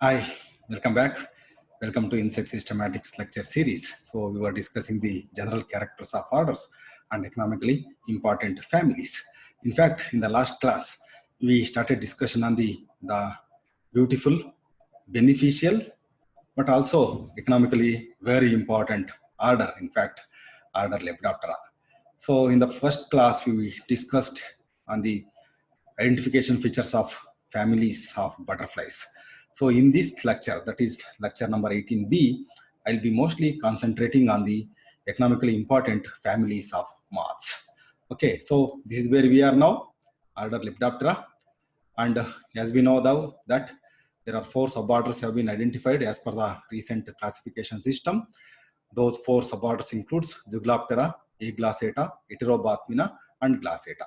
Hi, welcome back. Welcome to Insect Systematics lecture series. So we were discussing the general characters of orders and economically important families. In fact, in the last class, we started discussion on the beautiful, beneficial, but also economically very important order. In fact, order Lepidoptera. So in the first class, we discussed on the identification features of families of butterflies. So in this lecture, that is lecture number 18B, I'll be mostly concentrating on the economically important families of moths. Okay, so this is where we are now, order Lepidoptera. And as we know now that there are 4 suborders have been identified as per the recent classification system. Those 4 suborders includes Zeugloptera, Aglassata, Heterobathmina, and Glassata.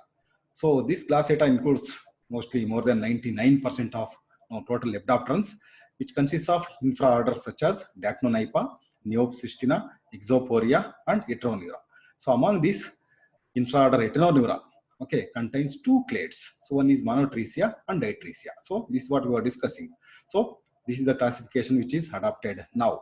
So this Glassata includes mostly more than 99% of total lepidopterans, which consists of infraorders such as Dacnonypa, Neopsistina, Ixoporia, and Heteroneura. So among these, infraorder Heteroneura, okay, contains 2 clades. So one is Monotricia and Ditricia. So this is what we were discussing. So this is the classification which is adopted now.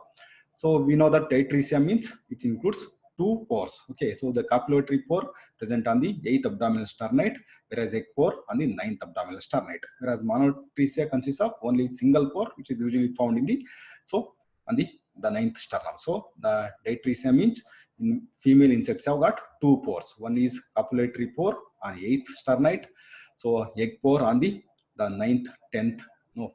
So we know that Ditricia means it includes 2 pores. Okay, so the copulatory pore present on the 8th abdominal sternite, whereas egg pore on the 9th abdominal sternite. Whereas Monotricia consists of only single pore, which is usually found in the on the 9th sternum. So the Ditricia means in female insects have got 2 pores. One is copulatory pore on 8th sternite. So egg pore on the 9th, 10th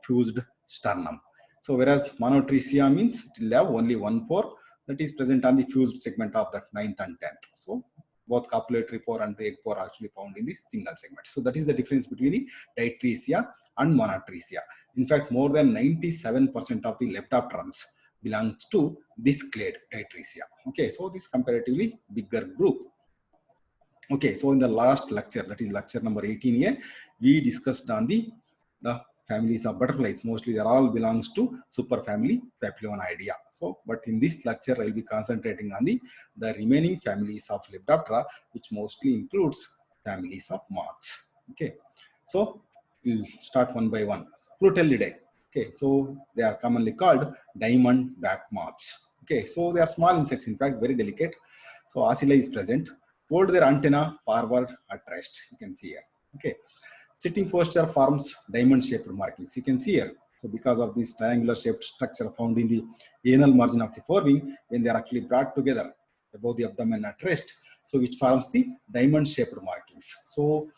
fused sternum. So whereas Monotricia means it will have only 1 pore that is present on the fused segment of that 9th and 10th. So both copulatory pore and the egg pore are actually found in the single segment. So that is the difference between the Ditricia and Monotricia. In fact, more than 97% of the lepidopterans belongs to this clade Ditricia. Okay, so this comparatively bigger group. Okay, so in the last lecture, that is lecture number 18 here, we discussed on the families of butterflies. Mostly they all belongs to superfamily Papilionidea. So, but in this lecture, I'll be concentrating on the remaining families of Lepidoptera, which mostly includes families of moths. Okay, so we'll start one by one. Plutellidae. Okay, so they are commonly called diamond back moths. Okay, so they are small insects, in fact, very delicate. So ocelli is present. Hold their antenna forward at rest. You can see here. Okay, sitting posture forms diamond-shaped markings. You can see here. So because of this triangular-shaped structure found in the anal margin of the forewing, when they are actually brought together above the abdomen at rest, so which forms the diamond-shaped markings. So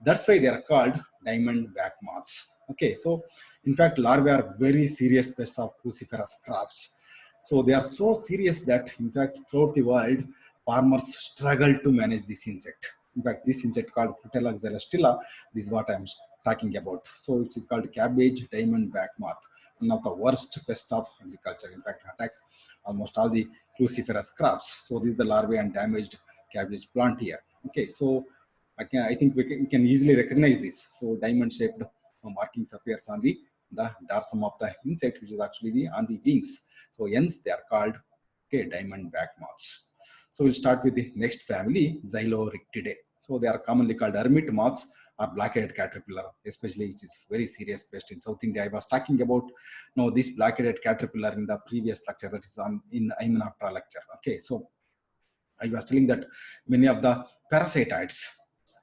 that's why they are called diamond back moths. Okay, so in fact, larvae are very serious pests of cruciferous crops. So they are so serious that, in fact, throughout the world, farmers struggle to manage this insect. In fact, this insect called Crutella xerostilla, this is what I'm talking about. So it is called cabbage diamond back moth, one of the worst pests of agriculture. In fact, attacks almost all the cruciferous crops. So this is the larvae and damaged cabbage plant here. Okay, so I think we can easily recognize this. So diamond-shaped markings appears on the dorsum of the insect, which is actually on the wings. So hence they are called diamond back moths. So we'll start with the next family, Xylorhynchidae. So they are commonly called hermit moths or black-headed caterpillar, especially which is very serious pest in South India. I was talking about this black-headed caterpillar in the previous lecture, that is in Hymenoptera lecture. Okay, so I was telling that many of the parasitoids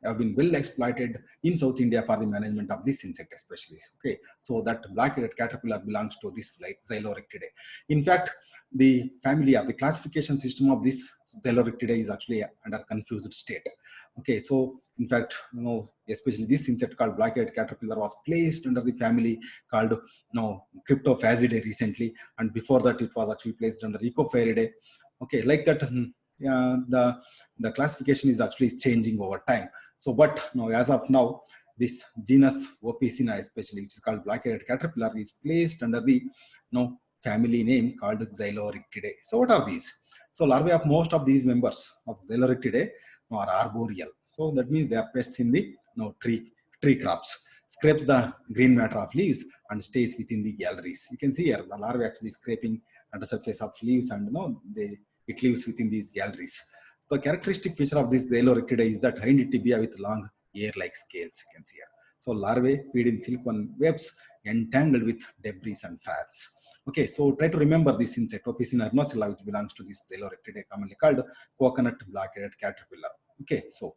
have been well exploited in South India for the management of this insect especially. Okay, so that black-headed caterpillar belongs to this Xylorhynchidae. In fact, the family of the classification system of this Xylorhynchidae is actually under confused state. Okay, so in fact, especially this insect called black-headed caterpillar was placed under the family called Cryptophagidae recently, and before that it was actually placed under Echophaeridae. Okay, like that. The classification is actually changing over time. So, but as of now, this genus Opicina, especially, which is called black-headed caterpillar, is placed under the family name called Xylorhynchidae. So, what are these? So, larvae of most of these members of Xylorhynchidae are arboreal. So, that means they are pests in the tree crops. Scrapes the green matter of leaves and stays within the galleries. You can see here the larvae actually scraping at the surface of leaves, and it lives within these galleries. The characteristic feature of this Xylorhynchidae is that hind tibia with long hair-like scales. You can see here. So larvae feed in silkworm webs entangled with debris and fats. Okay, so try to remember this insect, Opicina arnocella, which belongs to this Xylorhynchidae, commonly called coconut black-headed caterpillar. Okay, so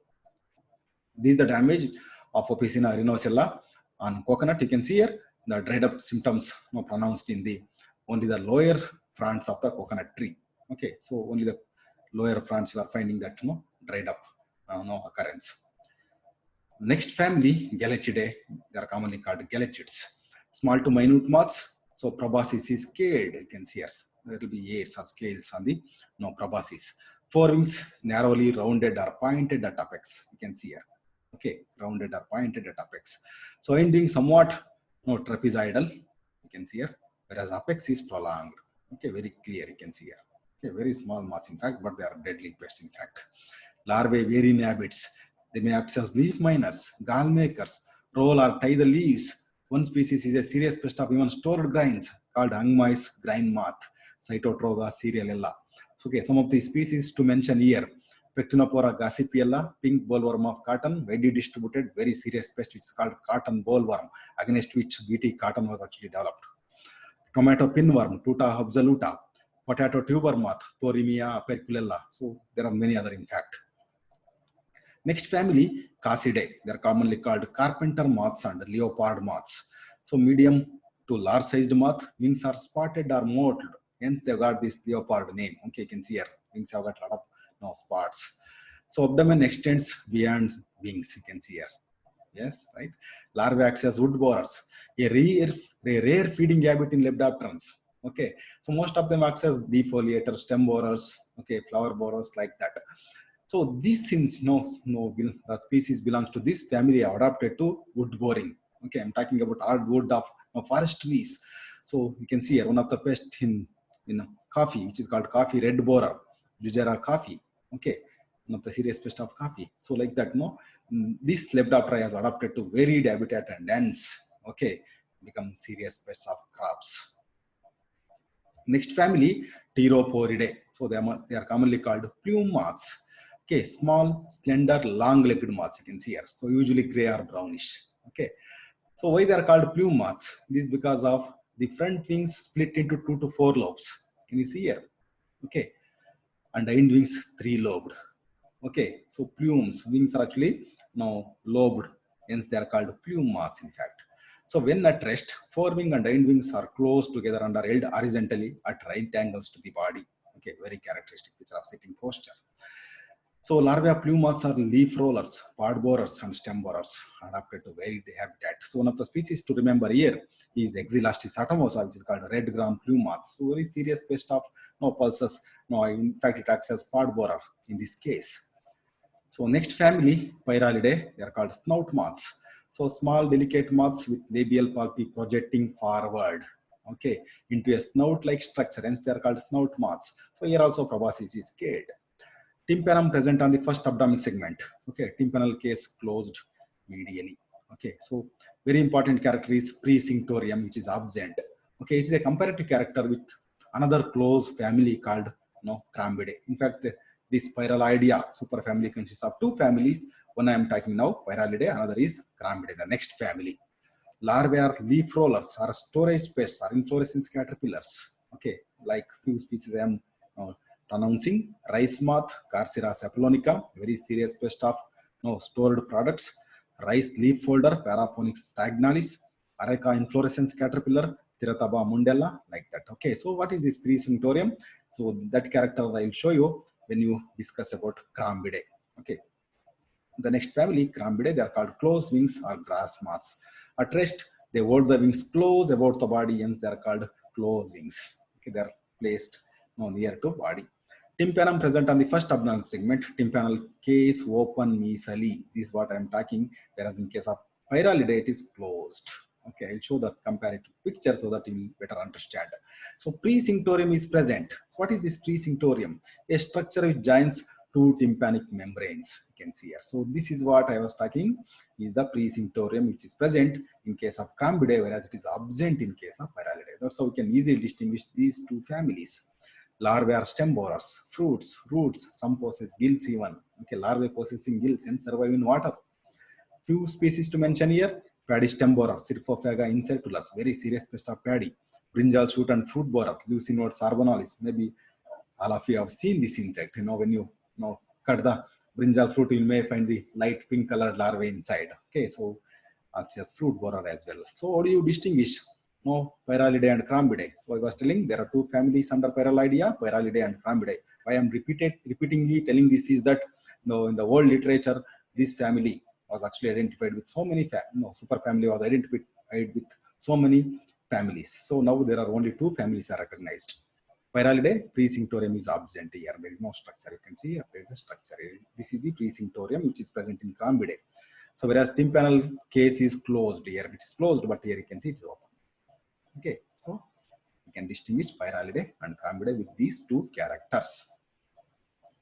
this is the damage of Opicina arnocella on coconut. You can see here the dried up symptoms pronounced in the only the lower fronds of the coconut tree. Okay, so only the lower fronds you are finding that dried up occurrence. Next family, Galachidae, they are commonly called galachids. Small to minute moths. So proboscis is scaled. You can see here. There will be hairs or scales on the proboscis. Forewings narrowly rounded or pointed at apex. You can see here. Okay, rounded or pointed at apex. So ending somewhat trapezoidal. You can see here. Whereas apex is prolonged. Okay, very clear. You can see here. Okay, very small moths in fact, but they are deadly pests in fact. Larvae vary in habits. They may act as leaf miners, gall makers, roll or tie the leaves. One species is a serious pest of even stored grains called hung mice, grain moth, Cytotroga cerealella. Okay, some of the species to mention here. Pectinopora gossypiella, pink bollworm of cotton, widely distributed, very serious pest which is called cotton bollworm, against which BT cotton was actually developed. Tomato pinworm, Tuta absoluta, potato tuber moth, Thorimia aperculella. So there are many other in fact. Next family, Cassidae. They are commonly called carpenter moths and leopard moths. So medium to large sized moth, wings are spotted or mottled. Hence they got this leopard name. Okay, you can see here, wings have got a lot of spots. So abdomen extends beyond wings, you can see here. Yes, right. Larvae acts as wood borers. A rare feeding habit in Lepidopterans. Okay, so most of them acts as defoliators, stem borers, okay, flower borers like that. So these since the species belongs to this family are adapted to wood boring. Okay, I'm talking about hardwood of forest trees. So you can see here one of the pests in coffee, which is called coffee red borer, Jujera coffee. Okay, one of the serious pest of coffee. So like that, this Lepidoptera has adapted to varied habitat and hence, okay, become serious pests of crops. Next family, Pteroporidae. So they are commonly called plume moths. Okay, small, slender, long-legged moths you can see here. So usually gray or brownish. Okay, so why they are called plume moths? This is because of the front wings split into 2 to 4 lobes. Can you see here? Okay, and the hind wings 3-lobed. Okay, so plumes, wings are actually lobed, hence they are called plume moths in fact. So when at rest, forewing and hind wings are close together and are held horizontally at right angles to the body. Okay, very characteristic picture of sitting posture. So larvae of plume moths are leaf rollers, pod borers, and stem borers, adapted to varied habitat. So one of the species to remember here is Xylastis atomosa, which is called red gram plume moth. So very serious pest of pulses. In fact, it acts as pod borer in this case. So next family, Pyralidae, they are called snout moths. So small, delicate moths with labial palpi projecting forward, okay, into a snout-like structure. Hence, they are called snout moths. So here also proboscis is scaled. Tympanum present on the first abdomen segment. Okay, tympanal case closed medially. Okay, so very important character is pre-cinctorium, which is absent. Okay, it is a comparative character with another close family called Crambidae. In fact, this Pyralidea superfamily consists of 2 families. One I am talking now, Pyralidae, another is Crambidae, the next family. Larvae are leaf rollers, are storage pests, are inflorescence caterpillars. Okay, like few species I am pronouncing: rice moth, Carcera saplonica, very serious pest of stored products; rice leaf folder, Paraponix stagnalis; Areca inflorescence caterpillar, Tirataba mundella, like that. Okay, so what is this pre-cinctorium? So that character I will show you when you discuss about Crambidae. Okay, the next family, Crambidae, they are called close wings or grass moths. At rest, they hold the wings close about the body, hence they are called close wings. Okay, they are placed near to body. Tympanum present on the first abdominal segment, tympanal case open mesially. This is what I am talking, whereas in case of Pyralidae, it is closed. Okay, I'll show the comparative picture so that you will better understand. So pre-cinctorium is present. So what is this pre-cinctorium? A structure which joins 2 tympanic membranes, you can see here. So this is what I was talking, is the pre-cinctorium which is present in case of Crambidae, whereas it is absent in case of Pyralidae. That's how we can easily distinguish these 2 families. Larvae are stem borers, fruits, roots, some possess gills even. Okay, larvae possessing gills and survive in water. Few species to mention here: Paddy stem borer, Cirphophaga incertulus, very serious pest of paddy. Brinjal shoot and fruit borer, Leucinodes arbonalis. Maybe all of you have seen this insect. When you cut the brinjal fruit, you may find the light pink colored larvae inside. Okay, so it's just fruit borer as well. So how do you distinguish Pyralidae and Crambidae? So I was telling there are two families under Pyralidae, Pyralidae and Crambidae. Why I'm repeatedly telling this is that in the world literature, this family was actually identified with so many superfamily was identified with so many families. So now there are only two families are recognized. Pyralidae, pre-cinctorium is absent here. There is no structure. You can see here there is a structure. This is the pre-cinctorium which is present in Crambidae. So whereas tympanal case is closed here, it is closed, but here you can see it is open. Okay, so you can distinguish Pyralidae and Crambidae with these two characters.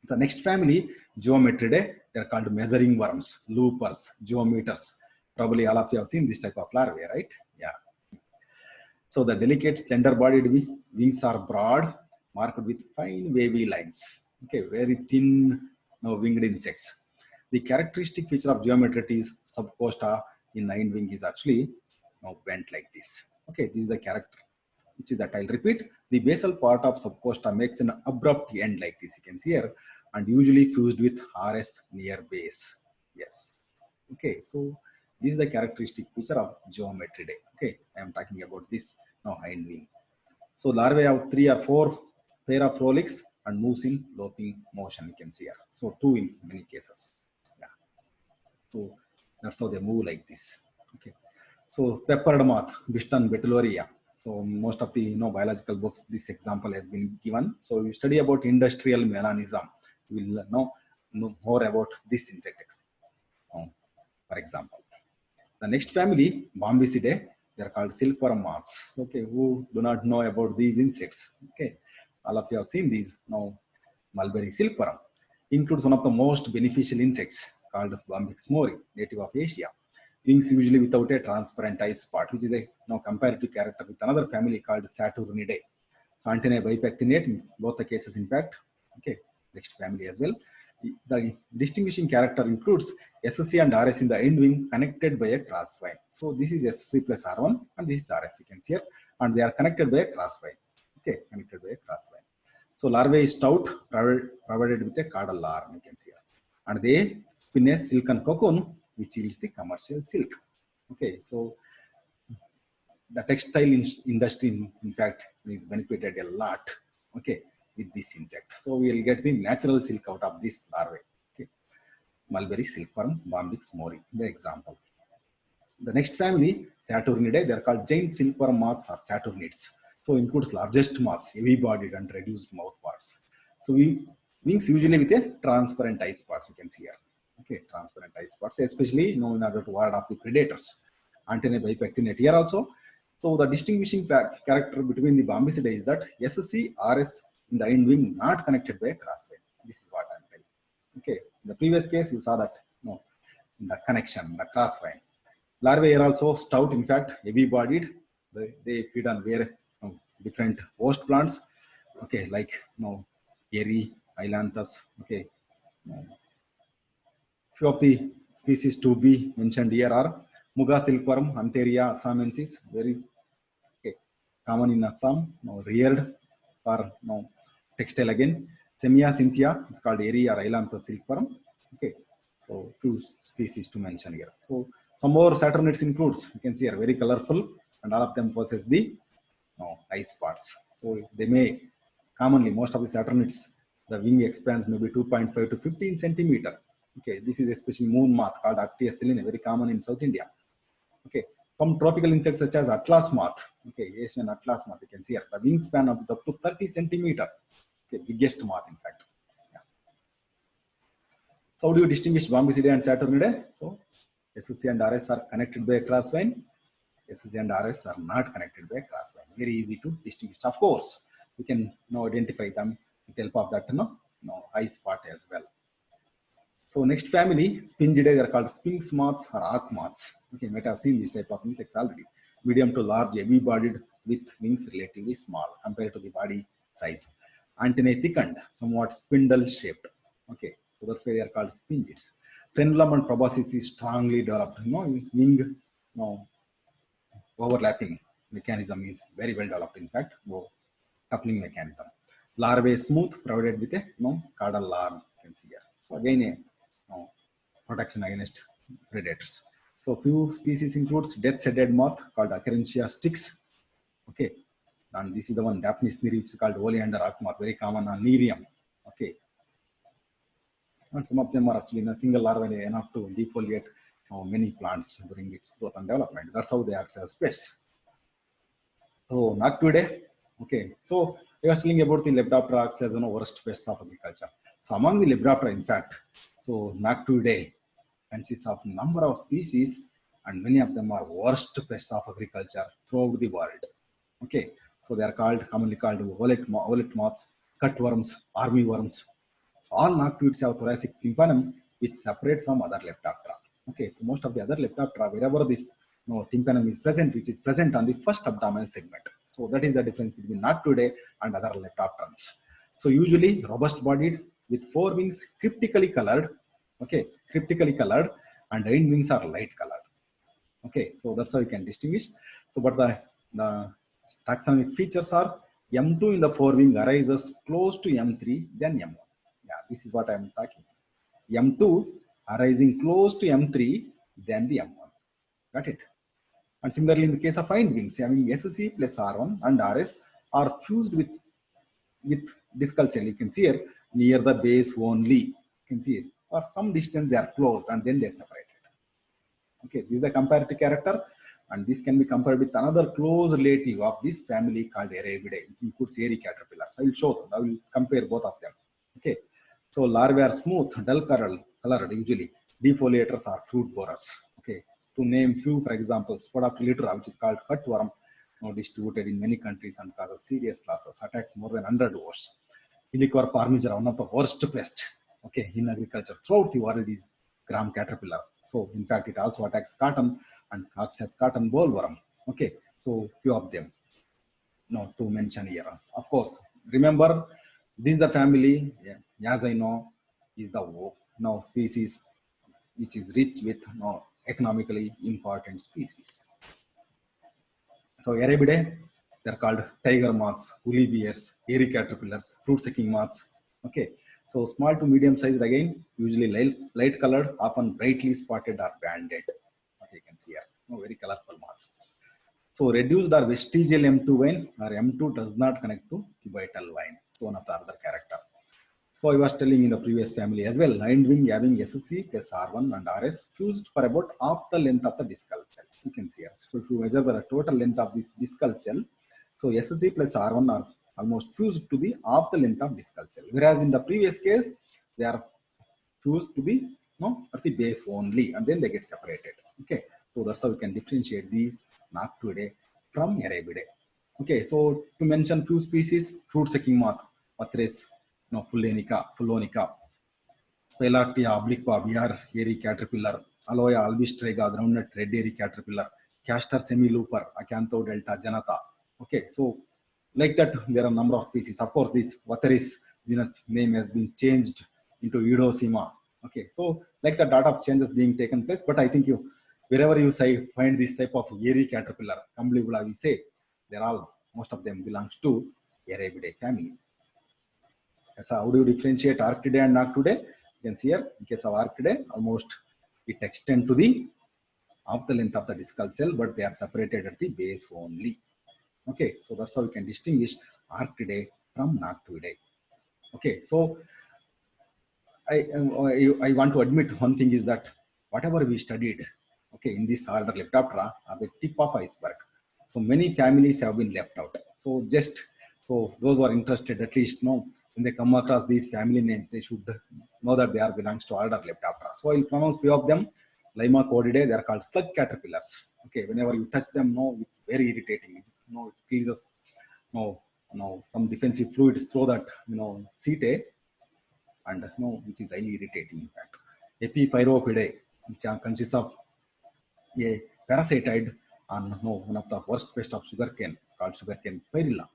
The next family, Geometridae, they are called measuring worms, loopers, geometers. Probably all of you have seen this type of larvae, right? Yeah. So the delicate, slender-bodied wings are broad, marked with fine wavy lines. Okay, very thin, winged insects. The characteristic feature of Geometridae subcosta in hind wing is actually bent like this. Okay, this is the character, which is that I'll repeat. The basal part of subcosta makes an abrupt end like this. You can see here, and usually fused with RS near base. Yes. Okay, so this is the characteristic feature of Geometridae. Okay, I am talking about this hind wing. So larvae have 3 or 4 pair of frolics and moves in loping motion. You can see here. So 2 in many cases. Yeah. So that's how they move like this. Okay. So peppered moth, Biston betuloria. So most of the biological books, this example has been given. So you study about industrial melanism, you will know more about this insect. For example, the next family, Bombycidae, they are called silkworm moths. Okay, who do not know about these insects? Okay, all of you have seen these. Now, mulberry silkworm includes one of the most beneficial insects called Bombyx mori, native of Asia. Wings usually without a transparent eye spot, which is a comparative character with another family called Saturnidae. So antennae bipectinate in both the cases, in fact. Okay, next family as well. The distinguishing character includes SSC and RS in the end wing connected by a crosswine. So this is SSC plus R1 and this is RS, you can see here, and they are connected by a crosswine. Okay, connected by a crosswine. So larvae is stout, provided with a caudal arm, you can see here. And they spin a silken cocoon, which yields the commercial silk. Okay, so the textile industry, in fact, is benefited a lot. Okay, with this insect. So we will get the natural silk out of this larvae. Okay. Mulberry silkworm, Bombyx mori, the example. The next family, Saturnidae, they are called giant silkworm moths or Saturnids. So includes largest moths, heavy bodied and reduced mouth parts. So wings usually with a transparent eye spots, you can see here. Okay, transparent eye spots, especially in order to ward off the predators. Antennae bipectinate here also. So the distinguishing character between the Bombycidae is that SSC, RS in the end wing not connected by a crossway. This is what I'm telling. Okay, in the previous case you saw that the connection, the crossway. Larvae are also stout, in fact, heavy-bodied. They feed on different host plants. Okay, like Eri, Ailanthus. Okay, few of the species to be mentioned here are Muga silkworm, Antheria assamensis, very common in Assam, reared for textile again. Semia cynthia, it's called Eri or Ailanthus silkworm. Okay, so few species to mention here. So some more Saturnids includes, you can see are very colorful and all of them possess the eye spots. So they may commonly, most of the Saturnids, the wing expands maybe 2.5 to 15 centimeter. Okay, this is especially moon moth called Actias selene, very common in South India. Okay, some tropical insects such as Atlas moth, okay, Asian Atlas moth, you can see here, the wingspan of up to 30 centimeter. Okay, biggest moth in fact. Yeah. So how do you distinguish Bombycidae and Saturnidae? So SSC and RS are connected by a crossvine. SSC and RS are not connected by a crossvine. Very easy to distinguish. Of course, we can identify them with the help of that eye spot as well. So next family, Spingidae, they are called sphinx moths or arc moths. Okay, you might have seen this type of insects already. Medium to large, heavy-bodied with wings relatively small compared to the body size. Antennae thickened, somewhat spindle-shaped. Okay, so that's why they are called spingids. Frenulum and proboscis is strongly developed. Wing no, overlapping mechanism is very well developed. In fact, coupling mechanism. Larvae smooth, provided with a caudal larva. You can see here. So again, protection against predators. So few species includes death-headed moth called Acarentia styx. Okay, and this is the one Daphnis neri, which is called oleander moth, very common on Nerium. Okay, and some of them are actually in a single larva enough to defoliate many plants during its growth and development. That's how they act as pests. So Noctuidae. Okay, so I was telling about the Lepidoptera acts as worst pests of agriculture. So among the Lepidoptera, in fact, so Noctuidae consists of number of species, and many of them are worst pests of agriculture throughout the world. Okay, so they are commonly called olet moths, cutworms, armyworms. So all noctuids have thoracic tympanum, which separate from other Lepidoptera. Okay, so most of the other Lepidoptera, wherever this tympanum is present, which is present on the first abdominal segment. So that is the difference between Noctuidae and other Lepidopterans. So usually robust-bodied with 4 wings cryptically colored. Okay, cryptically colored, and hind wings are light colored. Okay, so that's how you can distinguish. So, but the taxonomic features are M2 in the forewing arises close to M3 than M1. Yeah, this is what I am talking. M2 arising close to M3 than the M1. Got it? And similarly, in the case of hind wings, having SC plus R1 and RS are fused with discal cell. You can see here near the base only. You can see it. For some distance they are closed and then they are separated. Okay, this is a comparative character, and this can be compared with another close relative of this family called Arabidae, which includes airy caterpillars. I will show them. I will compare both of them. Okay, so larvae are smooth, dull colored usually. Defoliators are fruit borers. Okay, to name few, for example, Spodopterytra, which is called cutworm, distributed in many countries and causes serious losses, attacks more than 100 wars. Helicoverpa armigera, one of the worst pests, okay, in agriculture throughout the world, is gram caterpillar. So in fact, it also attacks cotton and acts as cotton bollworm. Okay, so few of them to mention here. Of course, remember this is the family. Yeah, as I know, is the species which is rich with economically important species. So Arabidae, they're called tiger moths, woolly bears, airy caterpillars, fruit-sucking moths. Okay, so small to medium sized again, usually light colored, often brightly spotted or banded. Okay, you can see here, very colorful moths. So reduced or vestigial M2 vine, or M2 does not connect to cubital vine. So one of the other character. So I was telling in the previous family as well, hind wing having SC plus R1 and RS fused for about half the length of the discal cell. You can see here. So if you measure the total length of this discal cell, so SC plus R1 are almost fused to the half the length of discal cell. Whereas in the previous case, they are fused to the at the base only, and then they get separated. Okay, so that's how we can differentiate these Noctuidae from Arabidae. Okay, so to mention few species, fruit-sucking moth, Pathrus fullonica, Sphaelarctia obliqua, VR airy caterpillar, Aloya albistrega, groundnut red airy caterpillar, Castor semilooper, Acantho delta janata. Okay, so like that, there are a number of species. Of course, the Vatharis genus name has been changed into Eudocima. Okay, so like the dot of changes being taken place, but I think wherever you find this type of airy caterpillar, Cumbellibula, we say they're all, most of them belongs to Arabidae family. So how do you differentiate Arctidae and Noctuidae? You can see here, in case of Arctidae, almost it extends to the half the length of the discal cell, but they are separated at the base only. Okay, so that's how we can distinguish Arctidae from Noctuidae. Okay, so I want to admit one thing is that whatever we studied, okay, in this order Lepidoptera are the tip of iceberg. So many families have been left out. So those who are interested, at least know when they come across these family names, they should know that they are belongs to order Lepidoptera. So I'll pronounce few of them. Lima coridae, they are called slug caterpillars. Okay, whenever you touch them, it's very irritating. It releases some defensive fluids through that setae, and which is highly irritating in fact. Epipyropidae, which consists of a parasitide on one of the worst pest of sugarcane called sugarcane pyrilla.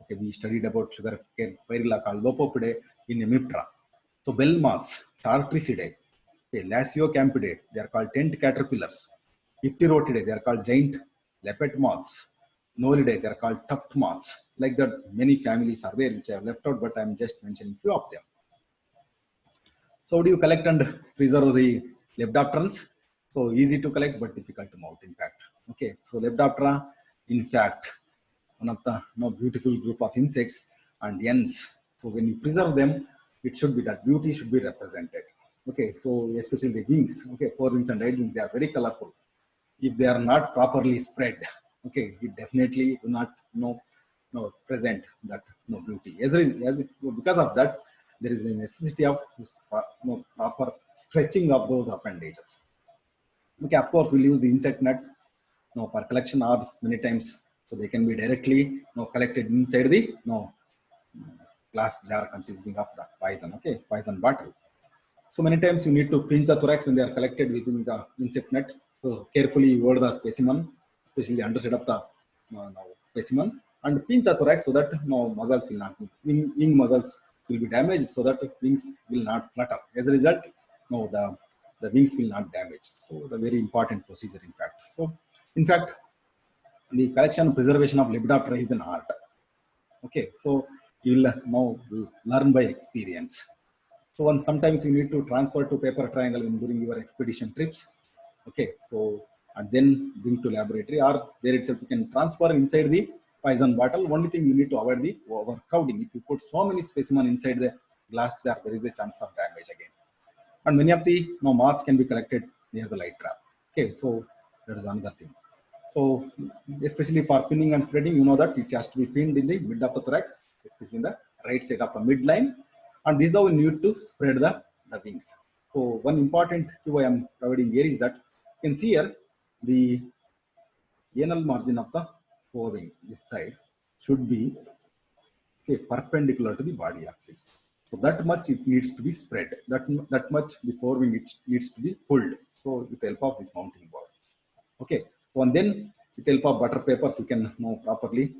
Okay, we studied about sugarcane pyrilla called Lopopidae in Hemiptera. So bell moths, Tartricidae, okay, Lasiocampidae, they are called tent caterpillars. Ipterotidae, they are called giant leopard moths. Nolidae, they are called tuft moths. Like that, many families are there which I have left out, but I am just mentioning few of them. So, how do you collect and preserve the lepidopterans? So easy to collect, but difficult to mount, in fact. Okay, so Lepidoptera, in fact, one of the beautiful group of insects and ants. So when you preserve them, it should be that beauty should be represented. Okay, so especially the wings. Okay, forewings and hind wings, they are very colorful. If they are not properly spread, okay, it definitely do not present that beauty. Because of that, there is a necessity of proper stretching of those appendages. Okay, of course, we'll use the insect nuts for collection or many times, so they can be directly collected inside the glass jar consisting of the poison, okay, poison bottle. So many times you need to pinch the thorax when they are collected within the insect net. So carefully word the specimen, especially the underside of the specimen, and pinch the thorax so that muscles will not wing muscles will be damaged, so that wings will not flutter. As a result, the wings will not damage. So the very important procedure, in fact. So in fact, the collection and preservation of Lepidoptera is an art. Okay, so you will now learn by experience. So sometimes you need to transfer to paper triangle during your expedition trips. Okay, so and then bring to laboratory, or there itself you can transfer inside the poison bottle. Only thing you need to avoid the overcrowding. If you put so many specimens inside the glass jar, there is a chance of damage again. And many of the moths can be collected near the light trap. Okay, so that is another thing. So especially for pinning and spreading, you know that it has to be pinned in the mid of the thorax, especially in the right side of the midline. And this is how we need to spread the wings. So one important cue I am providing here is that you can see here the anal margin of the forewing, this side, should be perpendicular to the body axis. So that much it needs to be spread. That much the forewing it needs to be pulled. So with the help of this mounting board. Okay. So and then with the help of butter papers, you can properly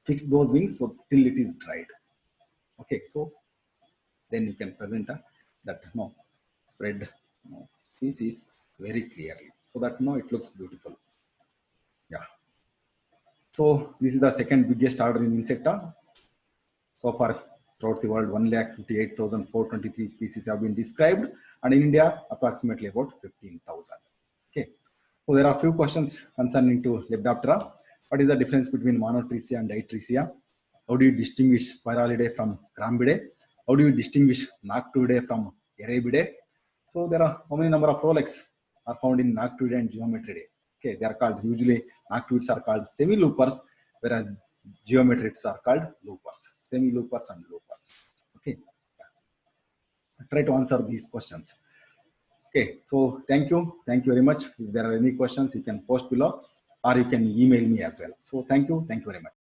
fix those wings so till it is dried. Okay. So then you can present that spread species very clearly, so that it looks beautiful. Yeah. So this is the second biggest order in Insecta. So far throughout the world, 1,58,423 species have been described, and in India approximately about 15,000. Okay. So there are few questions concerning to Lepidoptera. What is the difference between Monotricia and Ditricia? How do you distinguish Pyralidae from Crambidae? How do you distinguish Noctuidae from Arabidae? So there are how many number of Rolex are found in Noctuidae and Geometridae? Okay, they are called, usually Noctuids are called semi-loopers, whereas Geometrids are called loopers, semi-loopers and loopers. Okay, try to answer these questions. Okay, so thank you very much. If there are any questions, you can post below, or you can email me as well. So thank you very much.